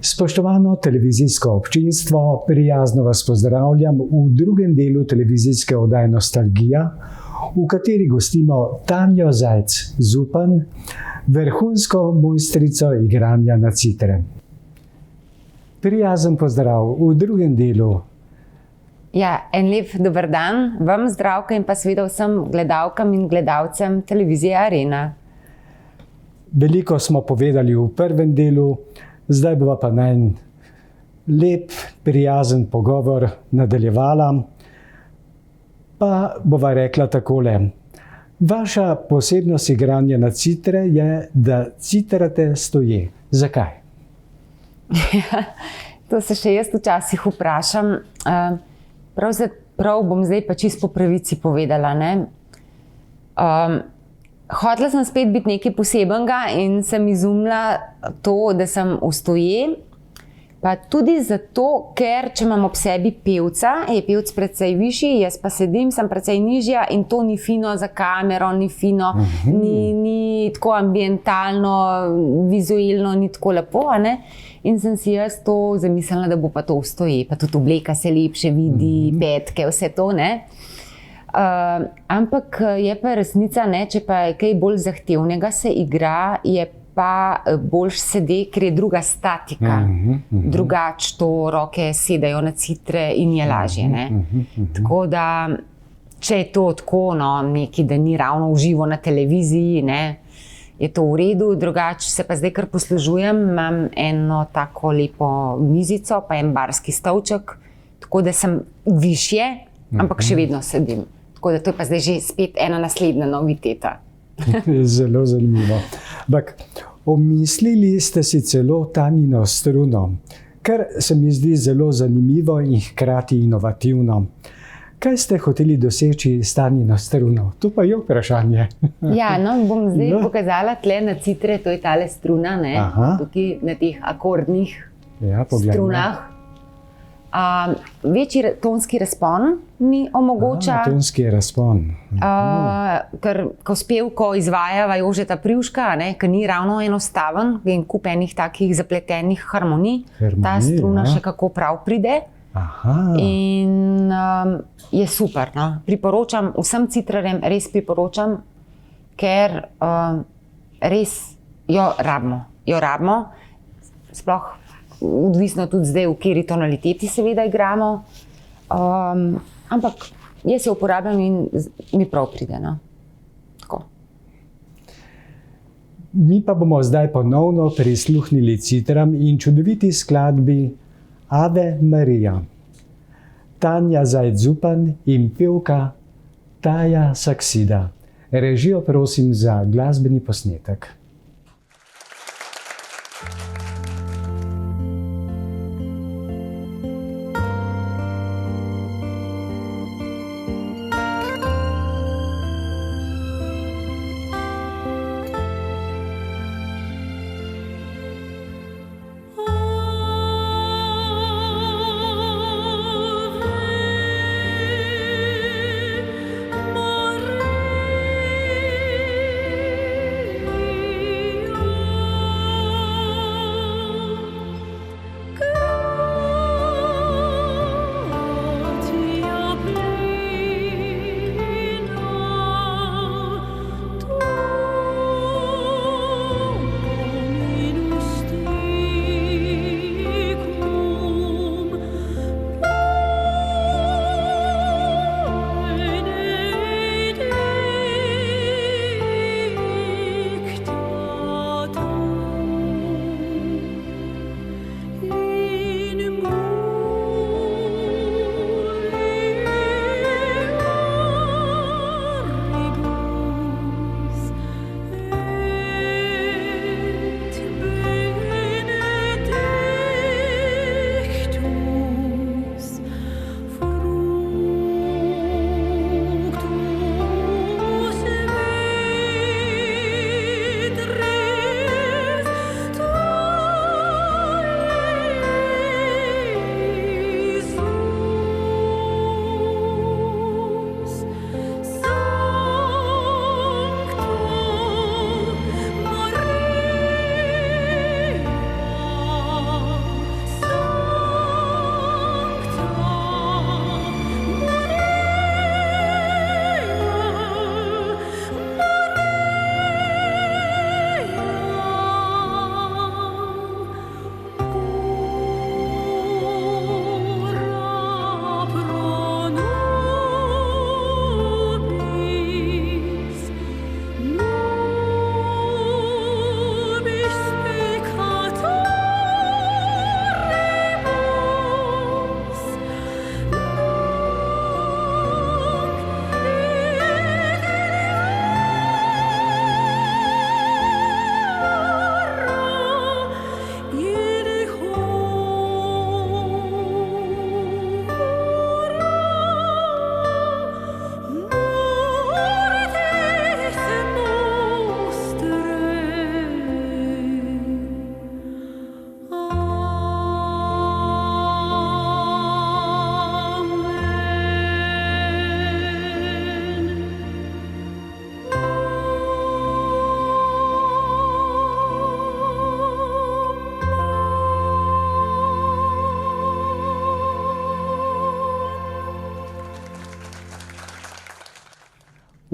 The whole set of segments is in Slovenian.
Spoštovano televizijsko občinstvo, prijazno vas pozdravljam v drugem delu televizijske oddaje Nostalgija, v kateri gostimo Tanjo Zajc-Zupan, vrhunsko mojstrico igranja na citre. Prijazen pozdrav v drugem delu. Ja, en lep dober dan vam, zdravka, in pa seveda vsem gledalkam in gledalcem televizije Arena. Veliko smo povedali v prvem delu, zdaj bova pa na en lep, prijazen pogovor nadaljevala. Pa bova rekla takole. Vaša posebnost igranja na citre je, da citrate stoje. Zakaj? To se še jaz včasih vprašam. Pravzaprav bom zdaj pa čisto po pravici povedala. Hotela sem spet biti nekaj posebenega in sem izumila to, da sem v stoje. Pa tudi zato, ker če imam ob sebi pevca, je pevc precej višji, jaz pa sedim, sem precej nižja in to ni fino za kamero, ni fino, ni tako ambientalno, vizualno, ni tako lepo, a ne? In sem si jaz to zamislila, da bo pa to v stoje, pa tudi obleka se lepše vidi, petke, vse to, ne? Ampak je pa resnica, ne, če pa je kaj bolj zahtevnega se igra, je pa boljš sede, ker je druga statika. Drugač to roke sedajo na citre in je lažje, ne. Tako da, če je to tako, no, nekaj, da ni ravno v živo na televiziji, ne, je to v redu. Drugač se pa zdaj kar poslužujem, imam eno tako lepo mizico, pa en barski stolček, tako da sem višje, ampak še vedno sedim. Tako da to je pa zdaj že spet ena naslednja noviteta. Zelo zanimivo. Ampak omislili ste si celo Tanjino struno, kar se mi zdi zelo zanimivo in hkrati inovativno. Kaj ste hoteli doseči s Tanjino struno? To pa je vprašanje. Ja, no, bom zdaj pokazala tle na citre, to je tale struna, ne? Tukaj na teh akordnih strunah. Večji tonski razpon mi omogoča. Tonski razpon. Ker ko spevko izvajava Jožeta Privška, ki ni ravno enostaven, in kup enih takih zapletenih harmonij, ta struna še kako prav pride. In je super. No? Priporočam vsem citrarjem, res priporočam, ker res jo rabimo. Sploh odvisno tudi zdaj, v kateri tonaliteti seveda igramo. Ampak jaz jo uporabljam in mi prav pride. No? Tako. Mi pa bomo zdaj ponovno prisluhnili citram in čudoviti skladbi Ave Maria. Tanja Zajc-Zupan in pevka Taja Saksida. Režijo prosim za glasbeni posnetek. Maria.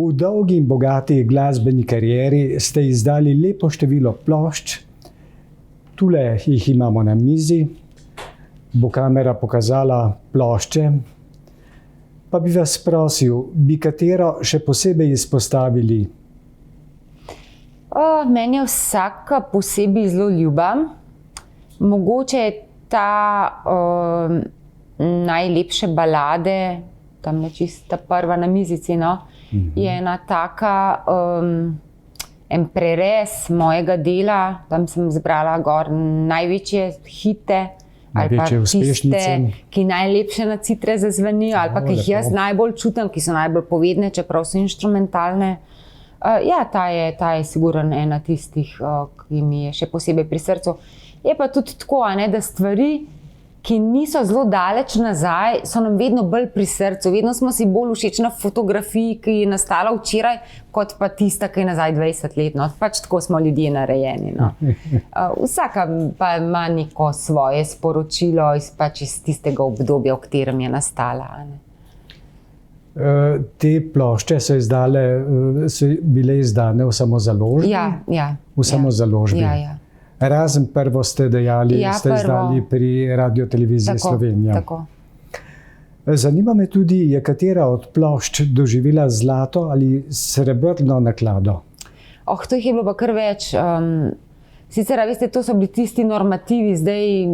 V dolgi in bogati glasbeni karieri ste izdali lepo število plošč. Tule jih imamo na mizi. Bo kamera pokazala plošče. Pa bi vas prosil, bi katero še posebej izpostavili? Meni je vsaka posebej zelo ljuba. Mogoče je ta najlepše balade, tam nečista prva na mizici, no, je ena taka en prerez mojega dela. Tam sem zbrala gor največje hite, ali pa tiste, ki najlepše na citre zazvenijo, ali pa ki jih jaz najbolj čutim, ki so najbolj povedne, čeprav so inštrumentalne. Ja, ta je sigurno ena tistih, ki mi je še posebej pri srcu. Je pa tudi tako, da stvari, ki niso zelo daleč nazaj, so nam vedno bolj pri srcu. Vedno smo si bolj všeč na fotografiji, ki je nastala včeraj, kot pa tista, ki je nazaj 20 let. No. Pač tako smo ljudje narejeni. No. Vsaka pa ima neko svoje sporočilo pač iz tistega obdobja, v katerem je nastala. Te plošče so bile izdane v samozaložbi? Ja. V samozaložbi. Ja. Razen prvo ste dejali, ste izdali pri Radioteleviziji Slovenija. Tako. Zanima me tudi, je katera od plošč doživela zlato ali srebrno naklado? To jih je bilo pa kar več. Sicer, veste, to so bili tisti normativi, zdaj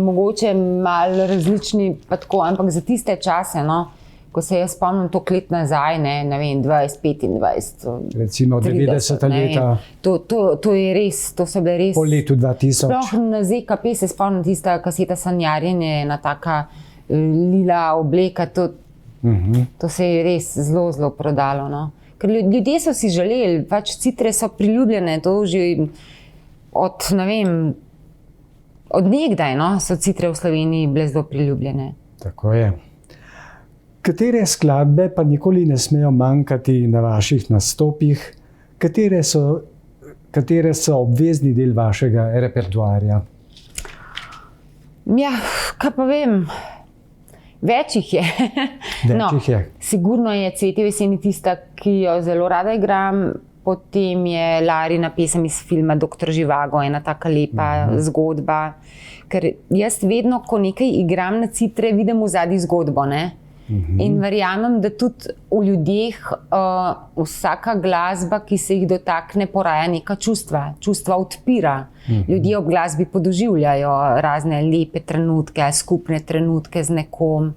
mogoče malo različni, pa tako, ampak za tiste čase, no, ko se jaz spomnim toliko let nazaj, ne vem, 20, 25, recimo 30 leta. To je res, to so bile res. Po letu 2000. Sploh na ZKP se spomnim tista kaseta Sanjarjenje, ena taka lila obleka, to se je res zelo, zelo prodalo. No. Ker ljudje so si želeli, pač citre so priljubljene, to že od, ne vem, od nekdaj, no, so citre v Sloveniji bile zelo priljubljene. Tako je. Katere skladbe pa nikoli ne smejo manjkati na vaših nastopih? Katere so obvezni del vašega repertoarja? Ja, kaj pa vem, več jih je. Več jih je. Sigurno je Cvetje v jeseni tista, ki jo zelo rada igram. Potem je Larina pesem iz filma Doktor Živago, ena taka lepa zgodba. Ker jaz vedno, ko nekaj igram na citre, vidim v zadnji zgodbo, ne? In verjamem, da tudi v ljudeh vsaka glasba, ki se jih dotakne, poraja neka čustva. Čustva odpira. Ljudje ob glasbi podoživljajo razne lepe trenutke, skupne trenutke z nekom.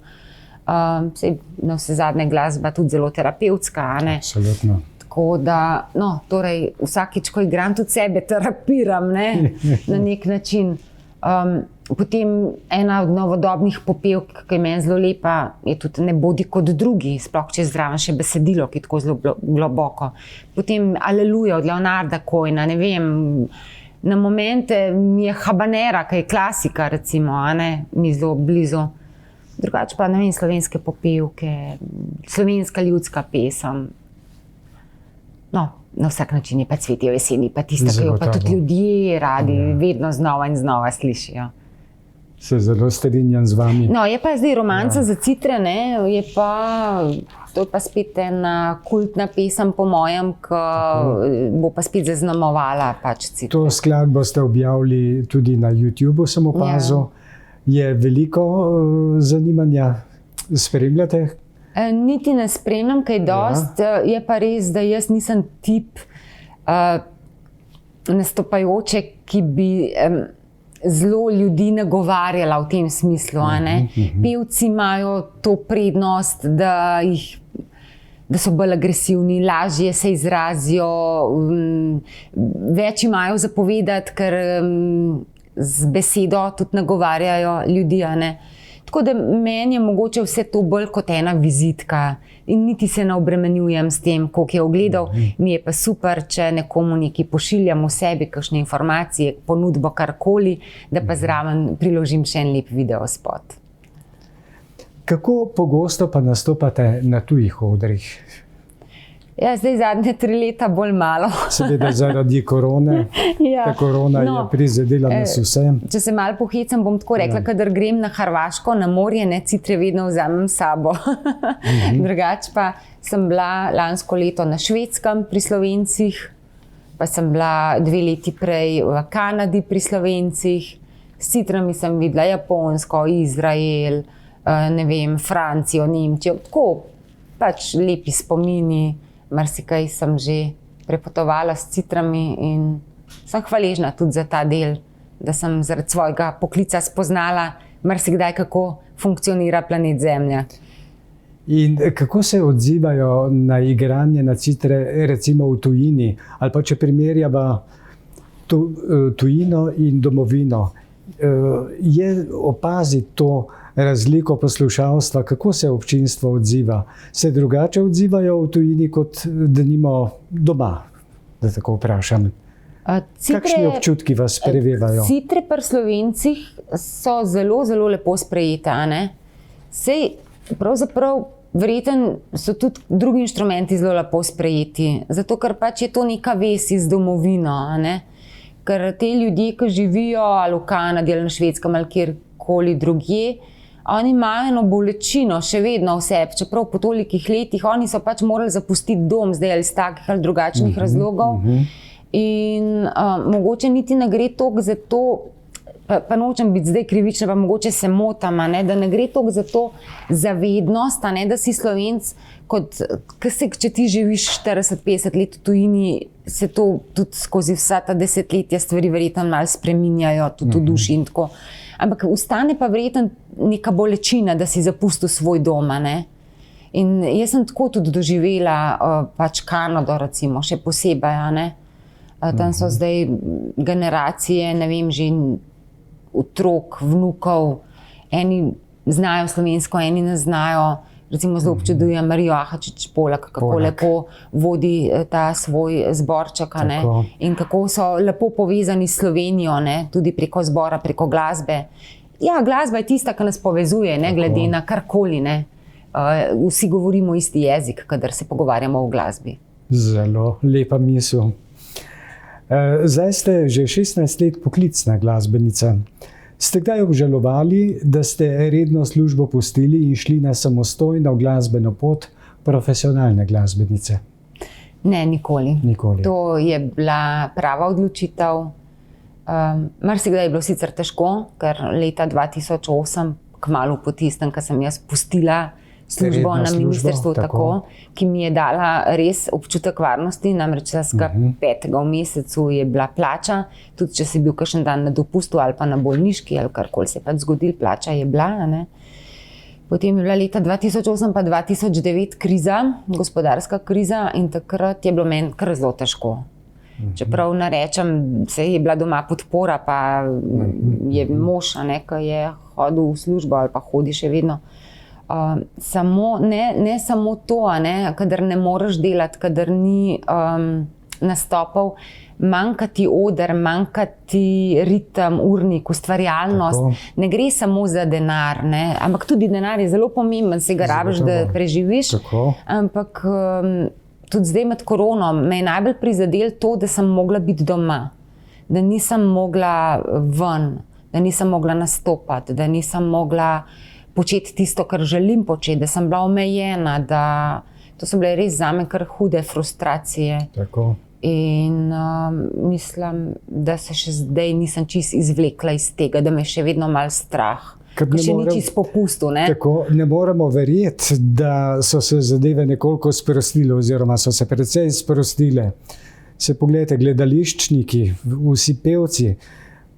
Na vse zadnje glasba tudi zelo terapevtska. Absolutno. Tako da, torej vsakič, ko igram, tudi sebe terapiram, ne? Na nek način. Potem ena od novodobnih popevk, ki je meni zelo lepa, je tudi Ne bodi kot drugi, sploh če zraven še besedilo, ki je tako zelo globoko. Potem Aleluja od Leonarda Cohena, ne vem, na momente mi je Habanera, ki je klasika, recimo, mi zelo blizu. Drugače pa, ne vem, slovenske popevke, slovenska ljudska pesem. Na vsak način je pa Cvetje v jeseni, pa tista, ki jo pa tudi ljudje radi vedno znova in znova slišijo. Se zelo strinjam z vami. Je pa zdaj Romanca za citre, ne, to je pa spet ena kultna pesem po mojem, ki bo pa spet zaznamovala pač citre. To skladbo ste objavili tudi na YouTubu, sem opazil. Je veliko zanimanja, spremljate? Niti ne spremljam kaj dost, je pa res, da jaz nisem tip nastopajoče, ki bi zelo ljudi nagovarjala v tem smislu. Pevci imajo to prednost, da so bolj agresivni, lažje se izrazijo, več imajo za povedati, ker z besedo tudi nagovarjajo ljudi. Tako da meni je mogoče vse to bolj kot ena vizitka in niti se ne obremenjujem s tem, koliko je ogledal. Mi je pa super, če nekomu nekaj pošiljam v sebi, kakšne informacije, ponudbo, karkoli, da pa zraven priložim še en lep videospot. Kako pogosto pa nastopate na tujih odrih? Ja, zdaj zadnje 3 leta bolj malo. Seveda zaradi korone. Ja. Ta korona je prizadela nas vse. Če se malo pohecam, bom tako rekla, kadar grem na Hrvaško, na morje, citre vedno vzamem s sabo. Drugače pa sem bila lansko leto na Švedskem pri Slovencih, pa sem bila 2 leti prej v Kanadi pri Slovencih. S citrami sem videla Japonsko, Izrael, ne vem, Francijo, Nemčijo, tako pač lepi spomini. Marsikaj sem že prepotovala s citrami in sem hvaležna tudi za ta del, da sem zaradi svojega poklica spoznala marsikdaj, kako funkcionira planet Zemlja. In kako se odzivajo na igranje na citre, recimo v tujini, ali pa če primerjava tujino in domovino, je opaziti to razliko poslušalstva, kako se občinstvo odziva? Se drugače odzivajo v tujini kot denimo doma, da tako vprašam? Kakšni občutki vas prevevajo? Citre pri Slovencih so zelo, zelo lepo sprejete. Sej pravzaprav verjetno so tudi drugi inštrumenti zelo lepo sprejeti, zato ker pač je to neka vez iz domovino. Ker te ljudje, ki živijo ali v Kanadi ali na Švedskem ali kjerkoli drugje, oni imajo eno bolečino še vedno v sebi, čeprav po tolikih letih, oni so pač morali zapustiti dom zdaj ali iz takih ali drugačnih razlogov. In mogoče niti ne gre toliko za to, pa nočem biti zdaj krivična, pa mogoče se motam, da ne gre toliko za to zavednost, da si Slovenc, če ti živiš 40-50 let v tujini, se to tudi skozi vsa ta desetletja stvari verjetno malo spreminjajo, tudi v duši in tako. Ampak ostane pa verjetno neka bolečina, da si zapustil svoj dom. In jaz sem tako tudi doživela pač Kanado, recimo, še posebej. Tam so zdaj generacije, ne vem, že otrok, vnukov, eni znajo slovensko, eni ne znajo. Recimo zelo občudujem Marijo Ahačič-Polak, kako lepo vodi ta svoj zborček in kako so lepo povezani s Slovenijo, tudi preko zbora, preko glasbe. Ja, glasba je tista, ki nas povezuje, glede na karkoli. Vsi govorimo isti jezik, kadar se pogovarjamo o glasbi. Zelo lepa misel. Zdaj ste že 16 let poklicna glasbenica. Ste kdaj obžalovali, da ste redno službo pustili in šli na samostojno glasbeno pot profesionalne glasbenice? Ne, nikoli. To je bila prava odločitev. Marsikdaj je bilo sicer težko, ker leta 2008, kmalu po tistem, ko sem jaz pustila službo na ministrstvu, ki mi je dala res občutek varnosti, namreč 5. v mesecu je bila plača, tudi če si bil kakšen dan na dopustu ali pa na bolniški ali karkoli se pač zgodil, plača je bila. Potem je bila leta 2008 pa 2009 kriza, gospodarska kriza in takrat je bilo meni kar zelo težko. Čeprav ne rečem, se je bila doma podpora, pa je mož, ki je hodil v službo ali pa hodi še vedno. Ne samo to, kadar ne moreš delati, kadar ni nastopov, manjka ti oder, manjka ti ritem, urnik, ustvarjalnost. Ne gre samo za denar, ampak tudi denar je zelo pomemben, se ga rabiš, da preživiš. Ampak tudi zdaj med korono me je najbolj prizadelo to, da sem mogla biti doma, da nisem mogla ven, da nisem mogla nastopati, da nisem mogla početi tisto, kar želim početi, da sem bila omejena, to so bile res zame kar hude frustracije. In mislim, da se še zdaj nisem čisto izvlekla iz tega, da me je še vedno malo strah. Še ni čisto popustil. Ne moremo verjeti, da so se zadeve nekoliko sprostile, oziroma so se precej sprostile. Se pogledajte, gledališčniki, vsi pevci,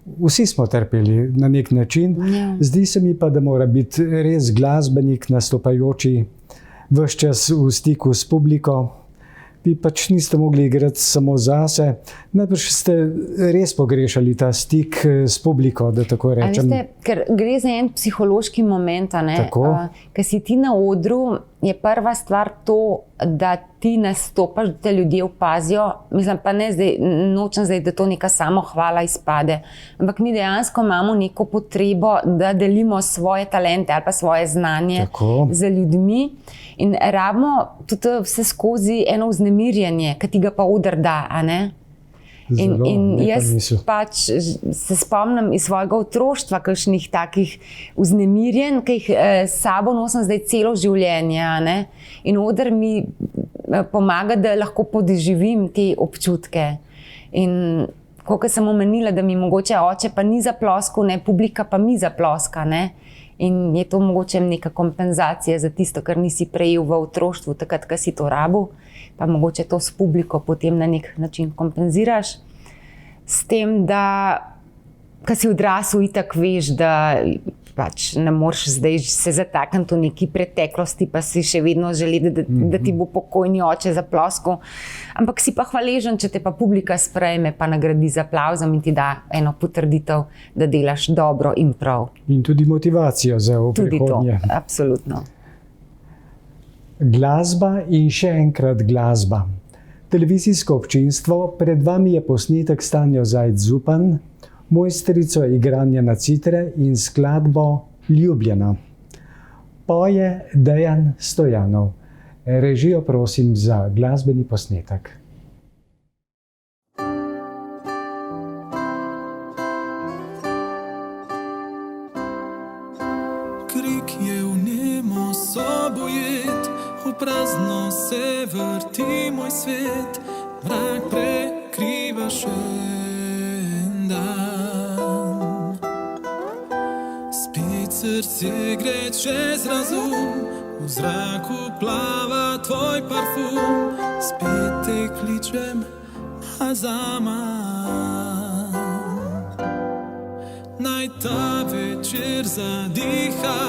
vsi smo trpeli na nek način. Zdi se mi pa, da mora biti res glasbenik, nastopajoči ves čas v stiku s publiko. Vi pač niste mogli igrati samo zase. Najbrž ste res pogrešali ta stik s publiko, da tako rečem. Ker gre za en psihološki moment, ker si ti na odru, je prva stvar to, da ti nastopaš, da te ljudje opazijo. Mislim, pa ne zdaj, nočem zdaj, da to neka samohvala izpade. Ampak mi dejansko imamo neko potrebo, da delimo svoje talente ali pa svoje znanje z ljudmi. In rabimo tudi vse skozi eno vznemirjanje, ki ti ga pa oder da, a ne? In jaz pač se spomnim iz svojega otroštva kakšnih takih vznemirjenj, ki jih s sabo nosim zdaj celo življenje, a ne? In oder mi pomaga, da lahko podoživim te občutke. In kot sem omenila, da mi mogoče oče pa ni zaploskal, ne, publika pa mi zaploska, ne? In je to mogoče neka kompenzacija za tisto, kar nisi prejel v otroštvu, takrat, ko si to rabil, pa mogoče to s publiko potem na nek način kompenziraš. S tem, da ko si odrasel, itak veš, da pač ne moreš zdaj se zatakniti v neki preteklosti, pa si še vedno želi, da ti bo pokojni oče zaploskal. Ampak si pa hvaležen, če te pa publika sprejme, pa nagradi z aplavzom in ti da eno potrditev, da delaš dobro in prav. In tudi motivacijo za prihodnje. Tudi to, absolutno. Glasba in še enkrat glasba. Televizijsko občinstvo, pred vami je posnetek s Tanjo Zajc-Zupan, mojstrico igranja na citre in skladbo Ljubljena. Poje Dejan Stojanov. Režijo prosim za glasbeni posnetek. Krik je v nemo sobo jet, v prazno se vrti moj svet, mrak prekriva še en dan. Spet srce gre čez razum, v zraku plava tvoj parfum, spet te kličem zaman. Naj ta večer zadiha,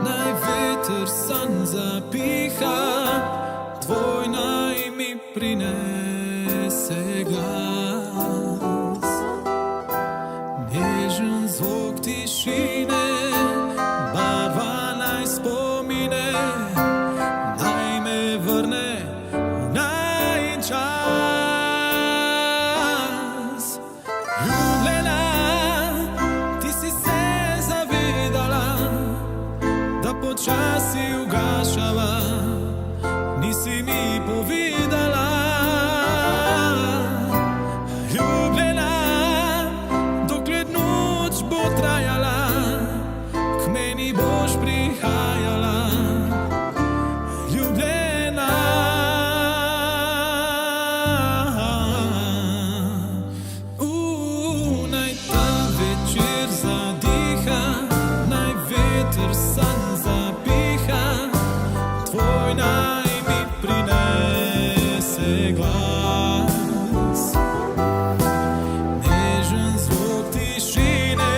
naj veter san zapiha, tvoj naj mi prinese glas. Nežen zvok tišine, barva naj spomine, naj me vrne v najin čas. Ljubljena, počasi ugašava, nisi mi povedala. Ljubljena, dokler noč bo trajala, k meni boš prihajala. Ljubljena, naj ta večer zadiha, naj veter san tvoj naj mi prinese glas. Nežen zvok tišine,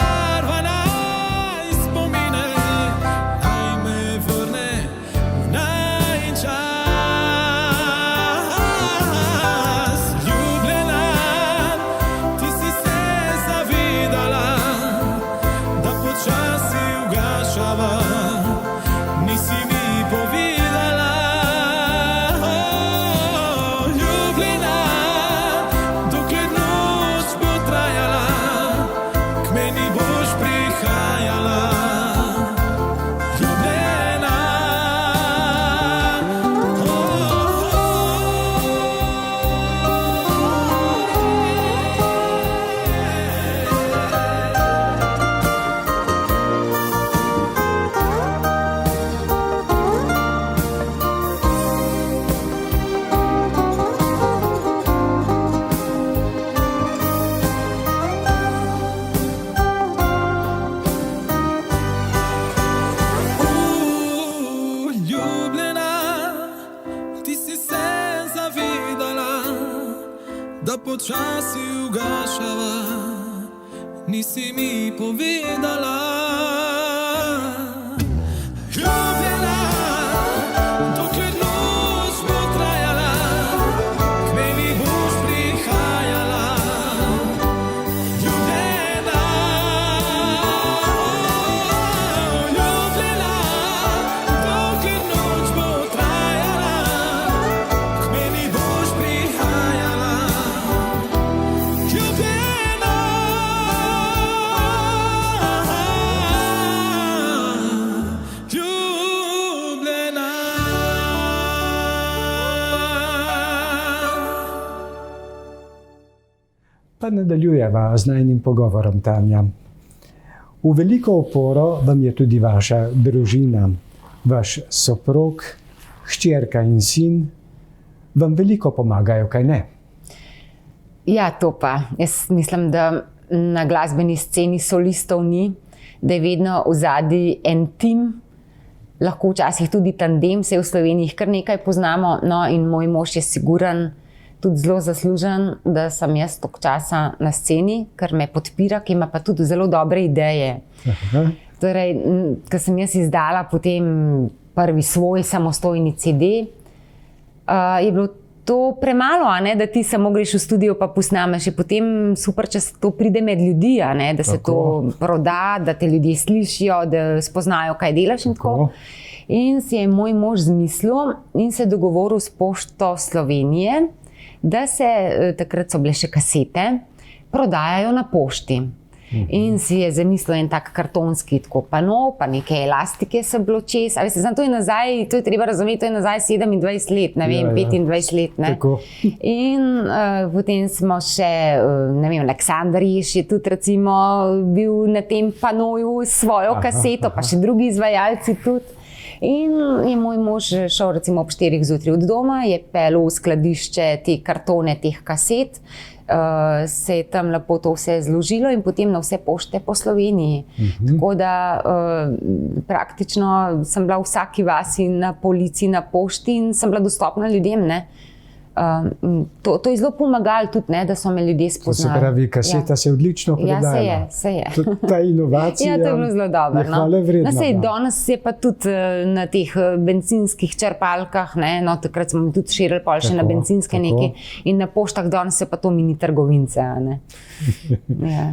barva naj spomine, naj me vrne v najin čas. Ljubljena, ti si se zavedala, da počasi ugašava, nisi mi povedala. Ljubljena, dokler noč bo trajala, k meni boš prihajala. Ljubljena, da počasi ugašava, nisi mi povedala. Ljubljena, dokler noč bo trajala, k meni boš prihajala. Ljubljena, Ljubljena, dokler nadaljujeva z najnim pogovorom, Tanja. V veliko oporo vam je tudi vaša družina, vaš soprog, hčerka in sin. Vam veliko pomagajo, kaj ne? Ja, to pa. Jaz mislim, da na glasbeni sceni solistov ni, da je vedno v zadnji en tim, lahko včasih tudi tandem, se v Sloveniji kar nekaj poznamo, no in moj mož je siguren, tudi zelo zaslužen, da sem jaz toliko časa na sceni, ker me podpira, ki ima pa tudi zelo dobre ideje. Aha. Torej, ko sem jaz izdala potem prvi svoj samostojni CD, je bilo to premalo, da ti samo greš v studio pa posnameš. Je potem super, če to pride med ljudi, da se to proda, da te ljudje slišijo, da spoznajo, kaj delaš in tako. In si je moj mož zmislil in se dogovoril s Pošto Slovenije, da se, takrat so bile še kasete, prodajajo na pošti. In si je zamislil en tak kartonski tako pano, pa neke elastike so bilo čez. A veste, to je nazaj, to je treba razumeti, to je nazaj 27 let, ne vem, 25 let. Ne? In potem smo še, ne vem, Aleksandar Jež je tudi recimo bil na tem panoju s svojo kaseto, pa še drugi izvajalci tudi. In je moj mož šel recimo ob 4 zjutraj od doma, je pel v skladišče te kartone, teh kaset, se je tam lepo to vse zložilo in potem na vse pošte po Sloveniji. Tako da praktično sem bila v vsaki vasi na polici, na pošti in sem bila dostopna ljudem. Ne? To je zelo pomagalo tudi, da so me ljudje spoznali. To se pravi, kaseta se odlično prodaja. Ja, se je. Ta inovacija to je bilo zelo dobro. Je hvale vredna. Danes je pa tudi na teh bencinskih črpalkah, no, takrat smo tudi širili pol še na bencinske neki in na poštah danes je pa to mini trgovince. Ja.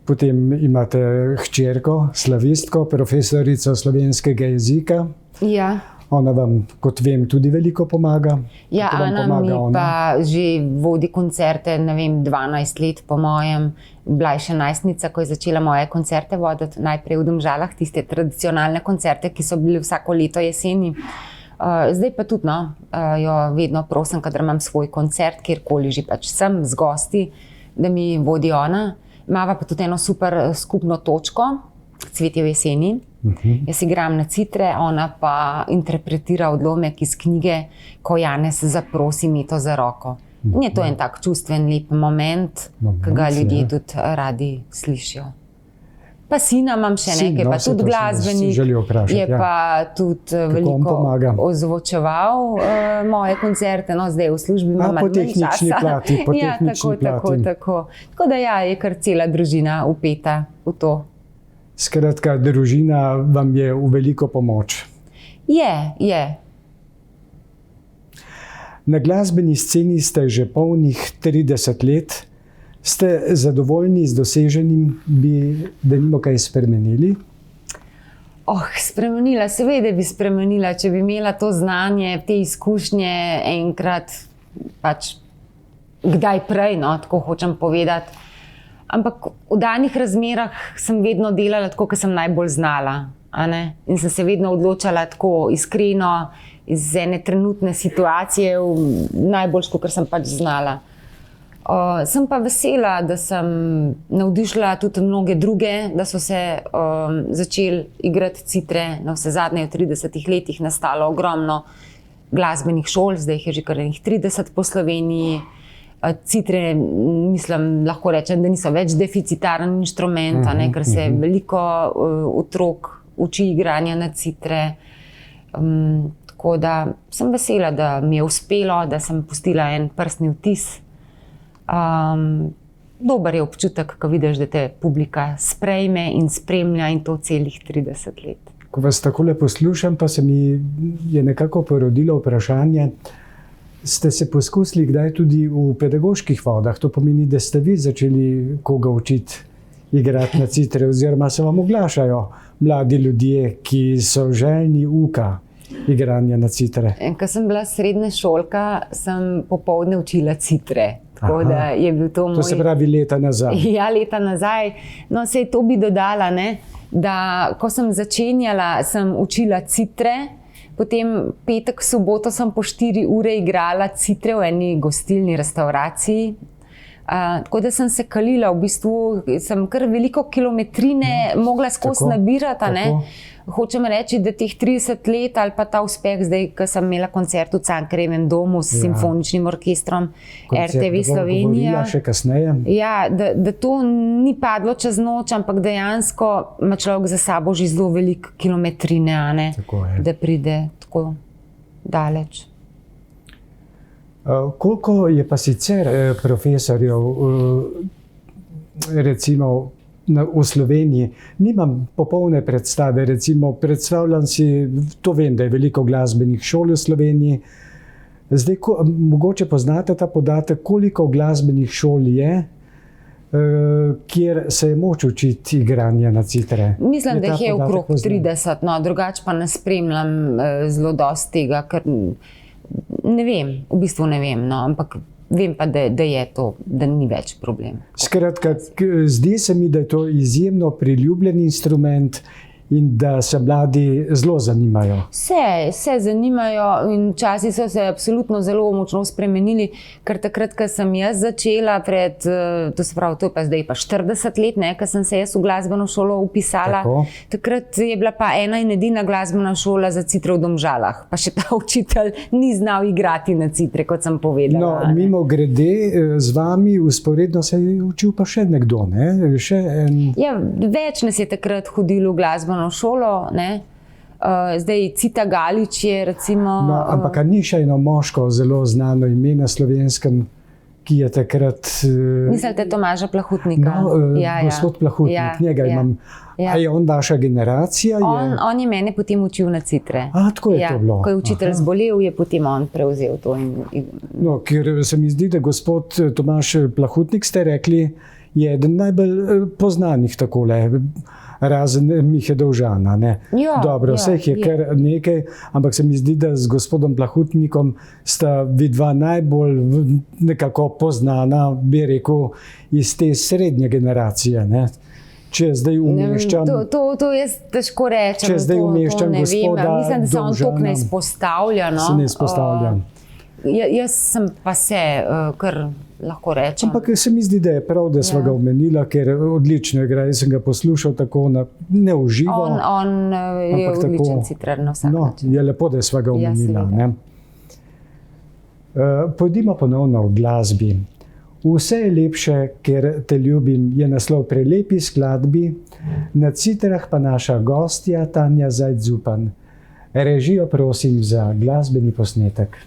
Potem imate hčerko, slavistko, profesorico slovenskega jezika. Ja. Ona vam, kot vem, tudi veliko pomaga. Ja, Ana mi pa že vodi koncerte, ne vem, 12 let po mojem. Bila je še najstnica, ko je začela moje koncerte voditi, najprej v Domžalah, tiste tradicionalne koncerte, ki so bili vsako leto jeseni. Zdaj pa tudi, jo vedno prosim, kadar imam svoj koncert, kjerkoli že pač sem z gosti, da mi vodi ona. Imava pa tudi eno super skupno točko, Cvetje v jeseni. Jaz igram na citre, ona pa interpretira odlomek iz knjige Ko Janez zaprosi Meto za roko. In je to en tak čustven, lep moment, ki ga ljudje tudi radi slišijo. Pa sina imam še nekaj, pa tudi glasbenik, je pa tudi veliko ozvočeval moje koncerte, no zdaj v službi imam manj časa. Ja, tako. Tako da ja, je kar cela družina vpeta v to. Skratka, družina vam je v veliko pomoč. Je. Na glasbeni sceni ste že polnih 30 let. Ste zadovoljni z doseženim, bi denimo kaj spremenili? Spremenila, seveda bi spremenila, če bi imela to znanje, te izkušnje enkrat, pač kdaj prej, tako hočem povedati. Ampak v danih razmerah sem vedno delala tako, kot sem najbolj znala. In sem se vedno odločala tako iskreno, iz ene trenutne situacije, najboljš, kot sem pač znala. Sem pa vesela, da sem navdušila tudi mnoge druge, da so se začeli igrati citre. Na vse zadnje v 30 letih nastalo ogromno glasbenih šol, zdaj jih je že kar 30 po Sloveniji. Citre, mislim, lahko rečem, da niso več deficitaren inštrument, ker se veliko otrok uči igranja na citre. Tako da sem vesela, da mi je uspelo, da sem pustila en prstni vtis. Dober je občutek, ko vidiš, da te publika sprejme in spremlja in to celih 30 let. Ko vas takole poslušam, pa se mi je nekako porodilo vprašanje, ste se poskusili kdaj tudi v pedagoških vodah? To pomeni, da ste vi začeli koga učiti igrati na citre, oziroma se vam oglašajo mladi ljudje, ki so željni uka igranja na citre. Ko sem bila srednja šolka, sem popoldne učila citre. Tako da je bil to moj... To se pravi leta nazaj. Ja, leta nazaj. No, sej to bi dodala, da ko sem začenjala, sem učila citre. Potem petek, soboto sem po 4 ure igrala citre v eni gostilni restavraciji. Tako da sem se kalila, v bistvu sem kar veliko kilometrine mogla skozi nabirati. a ne. Hočem reči, da teh 30 let ali pa ta uspeh zdaj, ko sem imela koncert v Cankarjevem domu s simfoničnim orkestrom RTV Slovenija. Še kasneje. Ja, da to ni padlo čez noč, ampak dejansko ima človek za sabo že zelo veliko kilometrine, a ne, da pride tako daleč. Koliko je pa sicer profesorjev, recimo v Sloveniji? Nimam popolne predstave, recimo predstavljam si, to vem, da je veliko glasbenih šol v Sloveniji. Zdaj, mogoče poznate ta podatek, koliko glasbenih šol je, kjer se je moč učiti igranje na citre? Mislim, da jih je okrog 30, no, drugače pa ne spremljam zelo dosti tega, ker ne vem, v bistvu ne vem, no, ampak vem pa, da je to, da ni več problem. Skratka, zdi se mi, da je to izjemno priljubljen instrument in da se mladi zelo zanimajo. Se zanimajo in časi so se absolutno zelo močno spremenili, ker takrat, ko sem jaz začela to se pravi, to je pa zdaj pa 40 let, ne, ko sem se jaz v glasbeno šolo upisala, takrat je bila pa ena in edina glasbena šola za citre v Domžalah, pa še ta učitelj ni znal igrati na citre, kot sem povedala. No, mimogrede, z vami usporedno se je učil pa še nekdo, ne? Ja, več nas je takrat hodilo v glasbeno šolo, ne. Zdaj Cita Galič je recimo... No, ampak ni še eno moško zelo znano ime na Slovenskem, ki je takrat... Mislite Tomaža Plahutnika? No, gospod Plahutnik, njega imam. A je on vaša generacija? On je mene potem učil na citre. Tako je to bilo. Ko je učitelj zbolel, je potem on prevzel to. No, ker se mi zdi, da gospod Tomaž Plahutnik, ste rekli, je eden najbolj poznanih takole, razen Mihe Dovžana. Dobro, vseh je kar nekaj, ampak se mi zdi, da z gospodom Plahutnikom sta vidva najbolj nekako poznana, bi rekel, iz te srednje generacije. Če zdaj umeščam... To jaz težko rečem. Če zdaj umeščam gospoda Dovžana... Mislim, da se on tukaj ne izpostavlja. Se ne izpostavlja. Jaz sem pa kar lahko rečem. Ampak se mi zdi, da je prav, da sva ga omenila, ker odlično igra. Jaz sem ga poslušal tako ne v živo. On je odličen citrar na vsak način. Je lepo, da sva ga omenila. Pojdimo ponovno v glasbi. Vse je lepše, ker te ljubim, je naslov prelepi skladbi, na citrah pa naša gostja Tanja Zajc-Zupan. Režijo prosim za glasbeni posnetek.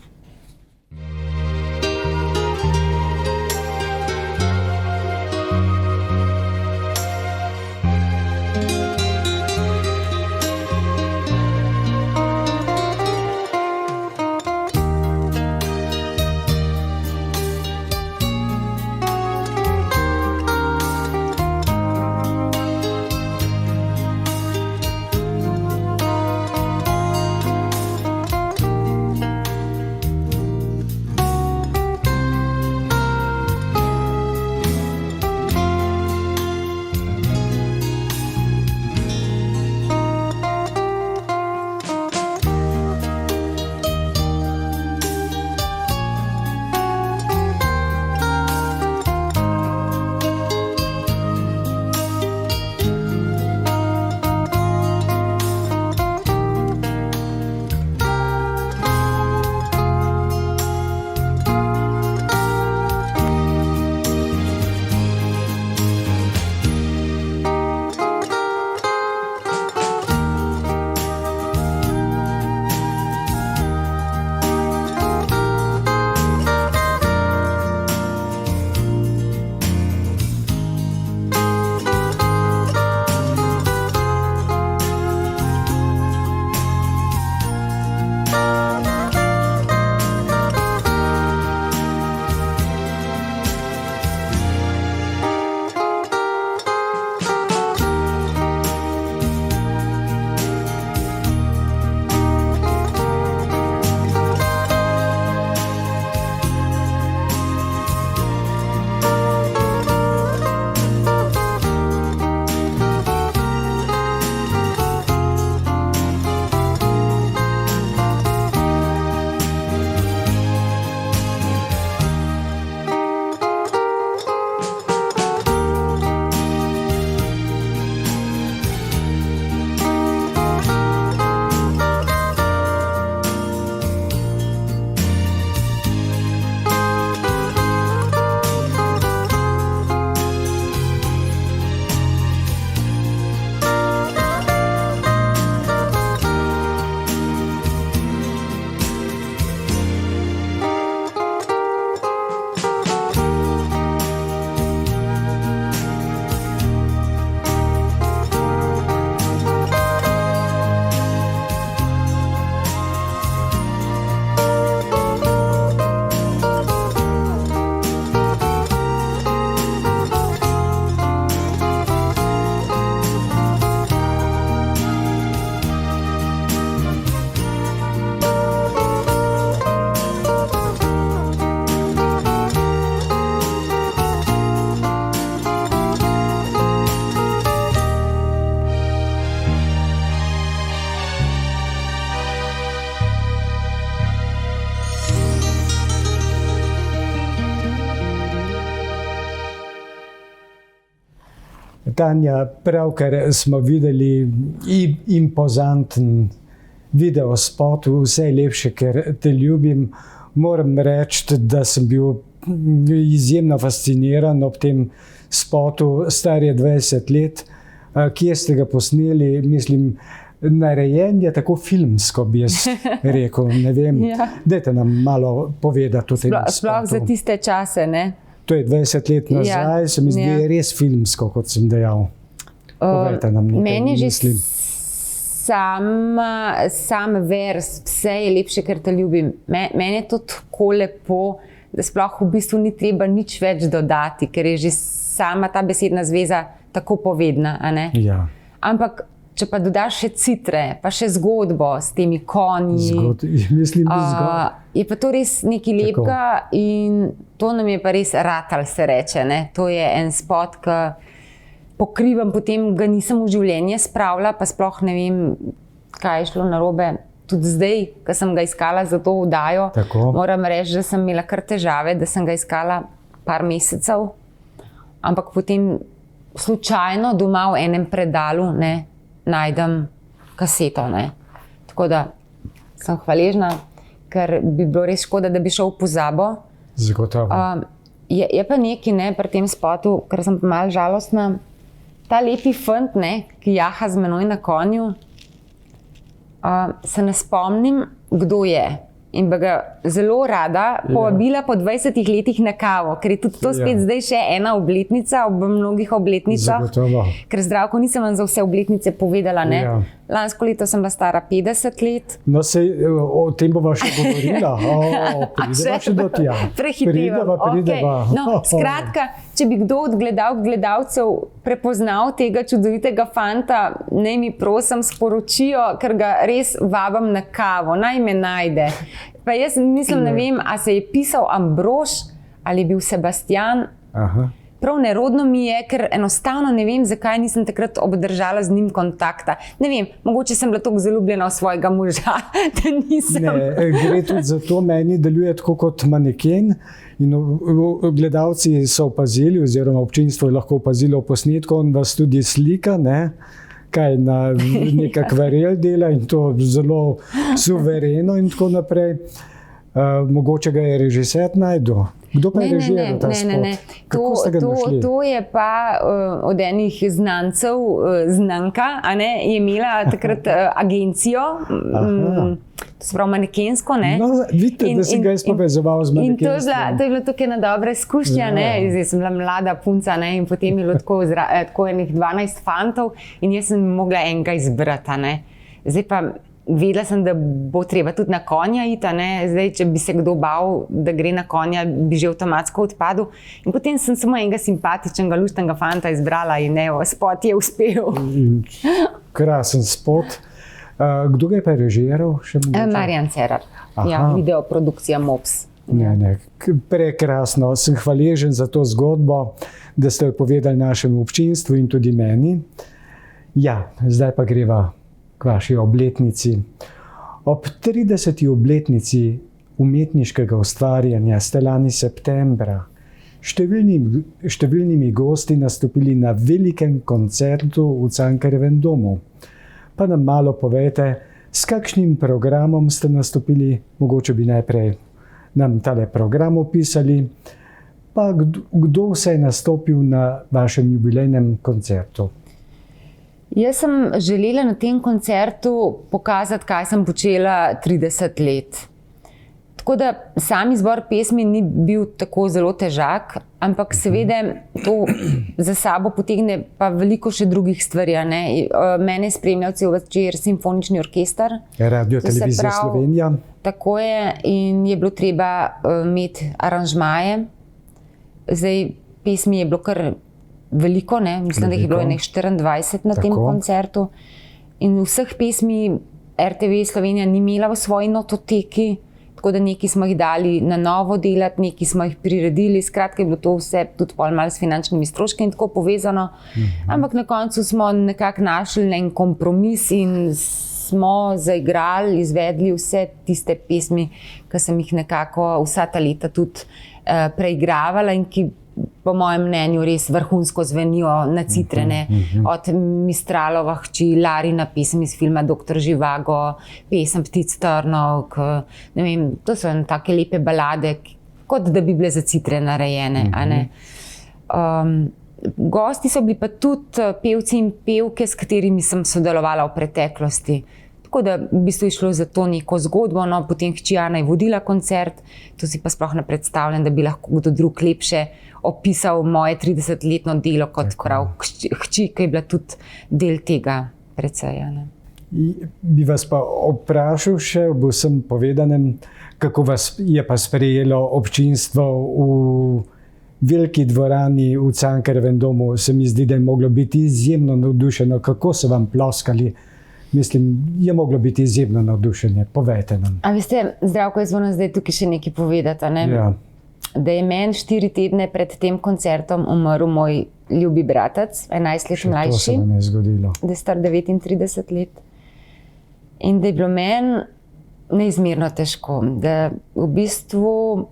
Tanja, pravkar smo videli impozanten video spot, vse lepše, ker te ljubim. Moram reči, da sem bil izjemno fasciniran ob tem spotu, star je 20 let. Kje ste ga posneli? Mislim, narejen je tako filmsko, bi jaz rekel. Ne vem, dajte nam malo povedati o tem spotu. Sploh za tiste čase, ne? To je 20 let nazaj, se mi zdi res filmsko, kot sem dejal. Povejte nam nekaj, meni mislim. Sam vers, vse je lepše, ker te ljubim. Meni je to tako lepo, da sploh v bistvu ni treba nič več dodati, ker je že sama ta besedna zveza tako povedna. A ne? Ja. Ampak, če pa dodaš še citre, pa še zgodbo s temi konji, je pa to res nekaj lepega in to nam je pa res ratal, se reče. Ne? To je en spot, ki pokrivam, potem ga nisem v življenje spravila, pa sploh ne vem, kaj je šlo narobe. Tudi zdaj, ko sem ga iskala za to oddajo, moram reči, da sem imela kar težave, da sem ga iskala par mesecev, ampak potem slučajno doma v enem predalu najdem kaseto. Ne. Tako da sem hvaležna, ker bi bilo res škoda, da bi šel v pozabo. Zagotovo. Je pa nekaj pri tem spotu, ker sem pa malo žalostna. Ta lepi fant, ki jaha z menoj na konju, se ne spomnim, kdo je. In bi ga zelo rada povabila po 20 letih na kavo, ker je tudi to spet zdaj še ena obletnica ob mnogih obletnicah. Zagotovo. Ker Zdravko nisem vam za vse obletnice povedala. Lansko leto sem bila stara 50 let. No, o tem bova še govorila. Prideva še do tja. Prehiteva. No, skratka, če bi kdo od gledalcev prepoznal tega čudovitega fanta, naj mi prosim sporočijo, ker ga res vabam na kavo, naj me najde. Pa jaz mislim, ne vem, a se je pisal Ambrož ali je bil Sebastian. Prav nerodno mi je, ker enostavno ne vem, zakaj nisem takrat obdržala z njim kontakta. Ne vem, mogoče sem bila toliko zaljubljena v svojega moža, da nisem. Ne, gre tudi za to, meni deluje tako kot maneken in gledalci so opazili, oziroma občinstvo je lahko opazilo v posnetku, on vas tudi slika, kaj na nek akvarel dela in to zelo suvereno in tako naprej. Mogoče ga je režiser najdel. Kdo pa je režiral ta spot? Kako ste ga našli? To je pa od enih znancev, znanka, je imela takrat agencijo, to se pravi manekensko. No, vidite, da si ga jaz povezoval z manekenstvom. In to je bila tukaj ena dobra izkušnja. Zdaj sem bila mlada punca in potem je bilo tako enih 12 fantov in jaz sem mogla enega izbrati. Zdaj pa vedela sem, da bo treba tudi na konja iti. Zdaj, če bi se kdo bal, da gre na konja, bi že avtomatsko odpadel. In potem sem samo enega simpatičnega, luštnega fanta izbrala in spot je uspel. Krasen spot. Kdo ga je pa režiral? Marjan Cerar. Videoprodukcija MOPS. Prekrasno. Sem hvaležen za to zgodbo, da ste jo povedali našemu občinstvu in tudi meni. Zdaj pa greva k vaši obletnici. Ob 30. obletnici umetniškega ustvarjanja ste lani septembra številnimi gosti nastopili na velikem koncertu v Cankarjevem domu. Pa nam malo povejte, s kakšnim programom ste nastopili, mogoče bi najprej nam tale program opisali, pa kdo vse je nastopil na vašem jubilejnem koncertu. Jaz sem želela na tem koncertu pokazati, kaj sem počela 30 let. Tako da sam izbor pesmi ni bil tako zelo težak, ampak seveda to za sabo potegne pa veliko še drugih stvari. Mene je spremljal cel večer simfonični orkester. Radio Televizija Slovenija. Tako je in je bilo treba imeti aranžmaje. Zdaj, pesmi je bilo kar veliko, mislim, da jih je bilo 24 na tem koncertu. In vseh pesmi RTV Slovenija ni imela v svoji nototeki, tako da nekaj smo jih dali na novo delati, nekaj smo jih priredili. Skratka, je bilo to vse tudi malo s finančnimi stroški in tako povezano. Ampak na koncu smo nekako našli en kompromis in smo zaigrali, izvedli vse tiste pesmi, ki sem jih nekako vsa ta leta tudi preigravala in ki po mojem mnenju res vrhunsko zvenijo na citrene. Od Mistralova hči, Larina pesem iz filma Doktor Živago, pesem Ptic Trnov, ne vem, to so take lepe balade, kot da bi bile za citre narejene, a ne. Gosti so bili pa tudi pevci in pevke, s katerimi sem sodelovala v preteklosti. Tako da v bistvu je šlo za to neko zgodbo, no, potem hči Ana je vodila koncert, to si pa sploh ne predstavljam, da bi lahko kdo drug lepše opisal moje 30-letno delo kot prav hči, ki je bila tudi del tega precej. Ne. Bi vas pa vprašal še v vsem povedanem, kako vas je pa sprejelo občinstvo v veliki dvorani v Cankarjevem domu. Se mi zdi, da je moglo biti izjemno navdušeno. Kako so vam ploskali? Mislim, je moglo biti izjemno navdušenje. Povejte nam. A veste, Zdravko, jaz moram zdaj tukaj še nekaj povedati. Ne? Ja. Da je meni 4 tedne pred tem koncertom umrl moj ljubi bratec, 11 let mlajši. To se nam je zgodilo. Da je star 39 let. In da je bilo meni neizmerno težko. Da v bistvu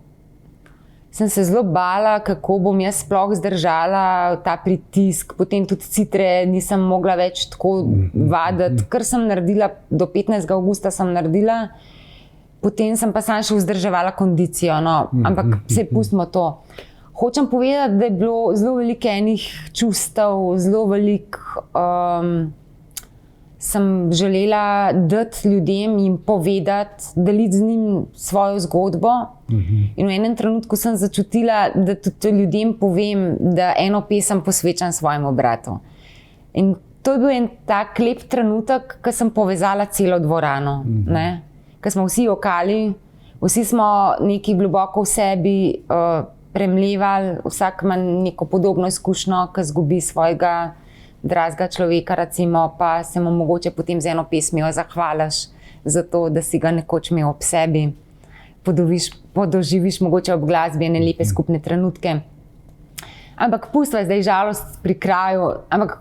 sem se zelo bala, kako bom jaz sploh zdržala ta pritisk. Potem tudi citre nisem mogla več tako vaditi. Kar sem naredila, do 15. avgusta sem naredila, potem sem pa sam še vzdrževala kondicijo. No. Ampak se pustimo to. Hočem povedati, da je bilo zelo veliko enih čustev, zelo veliko sem želela dati ljudem in povedati, deliti z njim svojo zgodbo. In v enem trenutku sem začutila, da tudi ljudem povem, da eno pesem posvečam svojemu bratu. In to je bil en tak lep trenutek, ko sem povezala celo dvorano. Ko smo vsi jokali, vsi smo nekaj globoko v sebi premlevali, vsak ima neko podobno izkušnjo, ko izgubi svojega dragega človeka, recimo, pa se mu mogoče potem z eno pesmijo zahvališ za to, da si ga nekoč imel ob sebi. Podoživiš mogoče ob glasbi ene lepe skupne trenutke. Ampak pustila zdaj žalost pri kraju, ampak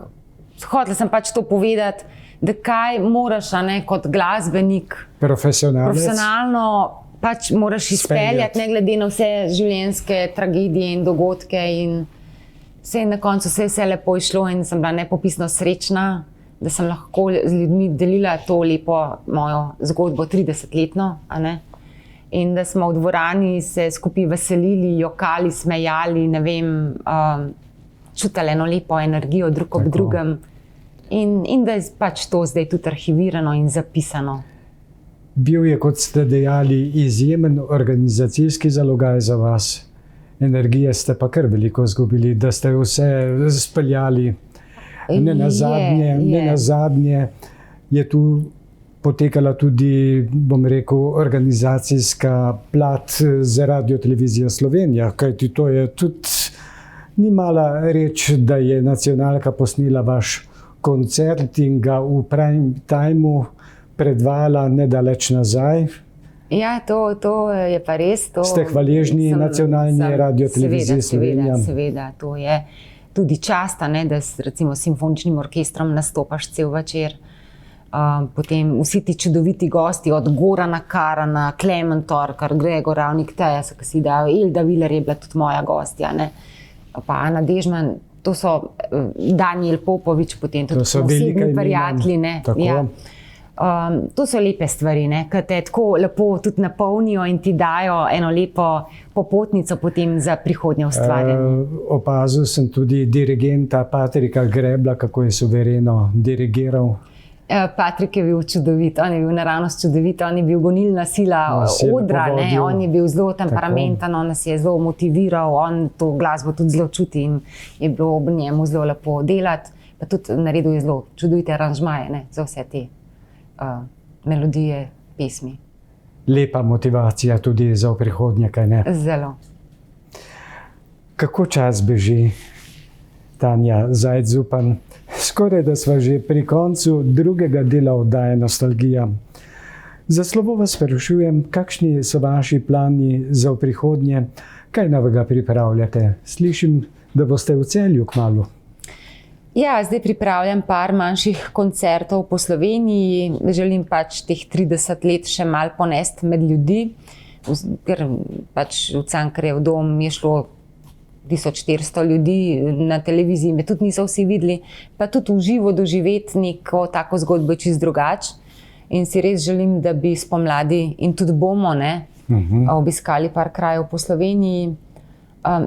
hotela sem pač to povedati, da kaj moraš, a ne, kot glasbenik, profesionalno pač moraš izpeljati, ne glede na vse življenjske tragedije in dogodke in vse na koncu vse lepo išlo in sem bila nepopisno srečna, da sem lahko z ljudmi delila to lepo mojo zgodbo 30-letno, a ne? In da smo v dvorani se skupaj veselili, jokali, smejali, ne vem, čutili eno lepo energijo drug ob drugem in da je pač to zdaj tudi arhivirano in zapisano. Bil je, kot ste dejali, izjemen organizacijski zalogaj za vas. Energije ste pa kar veliko izgubili, da ste vse speljali. Ne nazadnje je tu potekala tudi, bom rekel, organizacijska plat za Radio-televizijo Slovenija, kajti to je tudi ni mala reč, da je nacionalka posnela vaš koncert in ga v prime timeu predvajala nedaleč nazaj. Ja, to je pa res. Ste hvaležni nacionalni Radio-televiziji Slovenija? Seveda, to je tudi čast, da s recimo simfoničnim orkestrom nastopaš cel večer. Potem vsi ti čudoviti gosti, od Gorana Karana, Klemen Torkar, Gregor Ravnik, Teja Sakasidajo, Ilda Viler je bila tudi moja gostja, ne? Pa Ana Dežman, to so Daniel Popovič, potem tudi osebni prijatelji. Ja. To so lepe stvari, ki te tako lepo tudi napolnijo in ti dajo eno lepo popotnico potem za prihodnje ustvarjanje. Opazil sem tudi dirigenta Patrika Grebla, kako je suvereno dirigiral. Patrik je bil čudovit, on je bil naravnost čudovit, on je bil gonilna sila odra, on je bil zelo temperamentan, on nas je zelo motiviral, on to glasbo tudi zelo čuti in je bilo ob njemu zelo lepo delati, pa tudi naredil je zelo čudovite aranžmaje za vse te melodije, pesmi. Lepa motivacija tudi za prihodnje, kaj ne? Zelo. Kako čas beži, Tanja Zajc-Zupan? Skoraj da sva že pri koncu drugega dela oddaje Nostalgija. Za slovo vas sprašujem, kakšni so vaši plani za prihodnje, kaj novega pripravljate? Slišim, da boste v Celju kmalu. Ja, zdaj pripravljam par manjših koncertov po Sloveniji. Želim pač teh 30 let še malo ponesti med ljudi, ker pač v Cankarjev dom je šlo 1400 ljudi na televiziji, me tudi niso vsi videli, pa tudi v živo doživeti neko tako zgodbo čist drugače. In si res želim, da bi spomladi in tudi bomo obiskali par krajev po Sloveniji.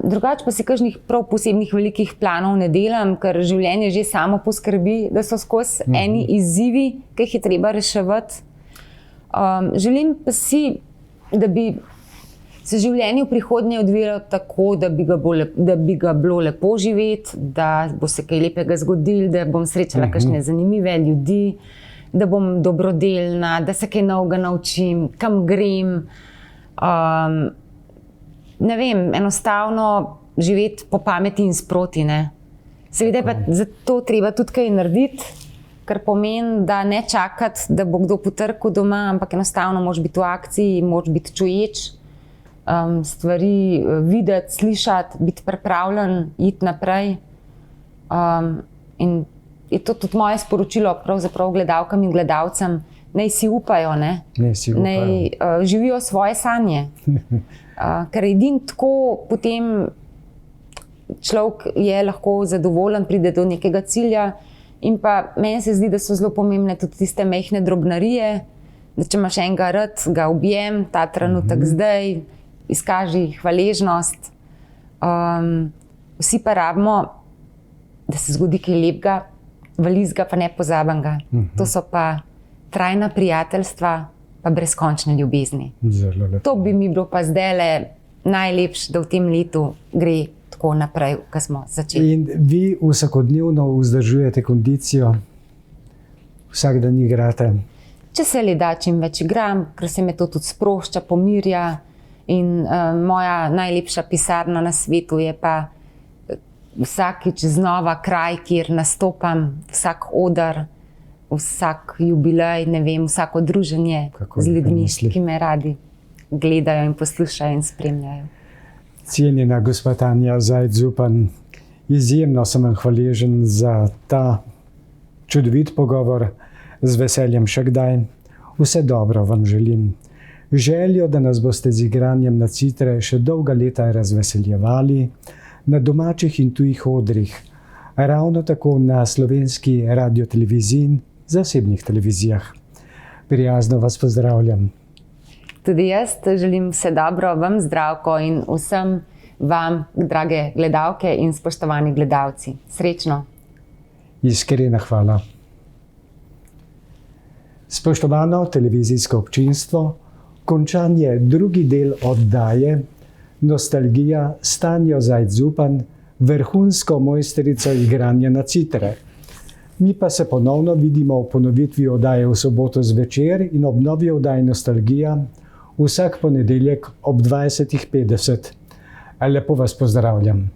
Drugače pa si kakšnih prav posebnih velikih planov ne delam, ker življenje že samo poskrbi, da so skozi eni izzivi, ki jih je treba reševati. Želim pa si, da bi se življenje v prihodnje odvijalo tako, da bi ga bilo lepo živeti, da bo se kaj lepega zgodilo, da bom srečala kakšne zanimive ljudi, da bom dobrodelna, da se kaj novega naučim, kam grem. Ne vem, enostavno živeti po pameti in sproti. Seveda pa zato treba tudi kaj narediti, kar pomeni, da ne čakati, da bo kdo potrkal doma, ampak enostavno moraš biti v akciji, moraš biti čuječ, stvari videti, slišati, biti pripravljen, iti naprej. In je to tudi moje sporočilo pravzaprav gledalkam in gledalcem, naj si upajo, naj živijo svoje sanje. Ker edino tako potem človek je lahko zadovoljen, pride do nekega cilja. In pa meni se zdi, da so zelo pomembne tudi tiste majhne drobnarije, da če imaš enega rad, ga objem, ta trenutek zdaj, izkaži hvaležnost. Vsi pa rabimo, da se zgodi kaj lepega, valizga pa nepozabenega. To so pa trajna prijateljstva, pa brezkončne ljubezni. To bi mi bilo pa zdajle najlepše, da v tem letu gre tako naprej, ko smo začeli. In vi vsakodnevno vzdržujete kondicijo? Vsak dan igrate? Če se le da, čim več igram, ker se me to tudi sprošča, pomirja. In moja najlepša pisarna na svetu je pa vsakič znova kraj, kjer nastopam, vsak oder, vsak jubilej, ne vem, vsako druženje z ljudmi, ki me radi gledajo in poslušajo in spremljajo. Cenjena gospa Tanja Zajc-Zupan, izjemno sem vam hvaležen za ta čudovit pogovor, z veseljem še kdaj. Vse dobro vam želim. Željo, da nas boste z igranjem na citre še dolga leta razveseljevali na domačih in tujih odrih, ravno tako na slovenski radioteleviziji in zasebnih televizijah. Prijazno vas pozdravljam. Tudi jaz želim vse dobro, vam Zdravko in vsem vam, drage gledalke in spoštovani gledalci. Srečno. Iskrena hvala. Spoštovano televizijsko občinstvo, končan je drugi del oddaje Nostalgija s Tanjo Zajc-Zupan, vrhunsko mojstrico igranja na citre. Mi pa se ponovno vidimo v ponovitvi oddaje v soboto zvečer in ob novi oddaji Nostalgija vsak ponedeljek ob 20:50. Lepo vas pozdravljam.